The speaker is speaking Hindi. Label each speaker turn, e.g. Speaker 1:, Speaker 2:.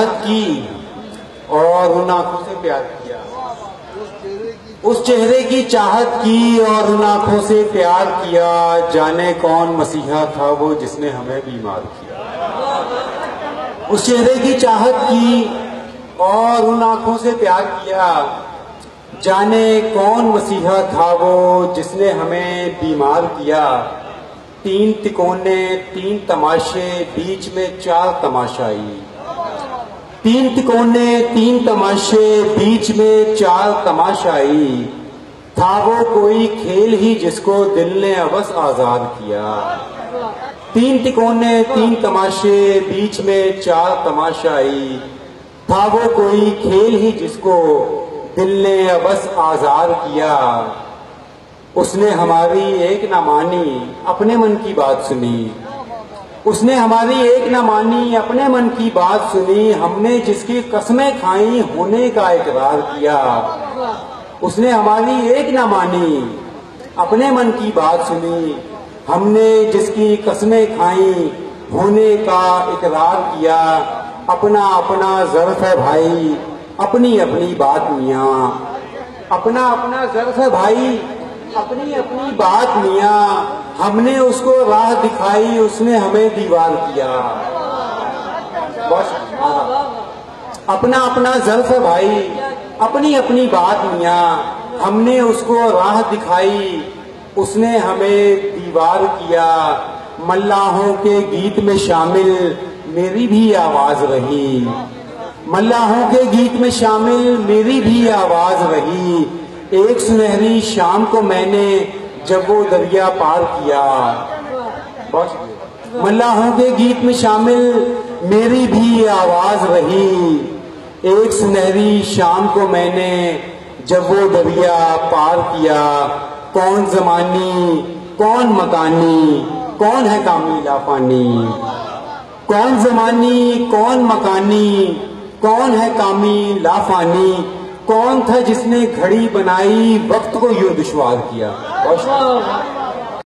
Speaker 1: चाहत की और उन आंखों से प्यार किया। उस चेहरे की चाहत की और उन आंखों से प्यार किया। जाने कौन मसीहा था वो जिसने हमें बीमार किया। उस चेहरे की चाहत की और उन आंखों से प्यार किया। जाने कौन मसीहा था वो जिसने हमें बीमार किया। 3 तिकोने 3 तमाशे, बीच में 4 तमाशाई। 3 तिकोने 3 तमाशे, बीच में 4 तमाशाई। था वो कोई खेल ही जिसको दिल ने अबस आजाद किया। 3 तिकोने 3 तमाशे, बीच में 4 तमाशाई। था वो कोई खेल ही जिसको दिल ने अबस आजाद किया। उसने हमारी एक ना मानी, अपने मन की बात सुनी। उसने हमारी एक ना मानी, अपने मन की बात सुनी। हमने जिसकी कस्में खाई, होने का इकरार किया। उसने हमारी एक ना मानी, अपने मन की बात सुनी। हमने जिसकी कस्में खाई, होने का इकरार किया। अपना अपना ज़र्फ है भाई, अपनी अपनी बात मियाँ। अपना अपना ज़र्फ है भाई, अपनी अपनी बात मियाँ। हमने उसको राह दिखाई, उसने हमें दीवार किया। बस अपना अपना ज़र्फ है भाई, अपनी अपनी बात मियाँ। हमने उसको राह दिखाई, उसने हमें दीवार किया। मल्लाहों के गीत में शामिल मेरी भी आवाज रही। मल्लाहों के गीत में शामिल मेरी भी आवाज रही। एक सुनहरी शाम को मैंने जब वो दरिया पार किया। बस मल्लाहों के गीत में शामिल मेरी भी आवाज रही। एक सुनहरी शाम को मैंने जब वो दरिया पार किया। कौन ज़मानी कौन मकानी, कौन है कामी लाफानी। कौन ज़मानी कौन मकानी, कौन है कामी लाफानी। कौन था जिसने घड़ी बनाई, वक्त को यूं दुश्वार किया।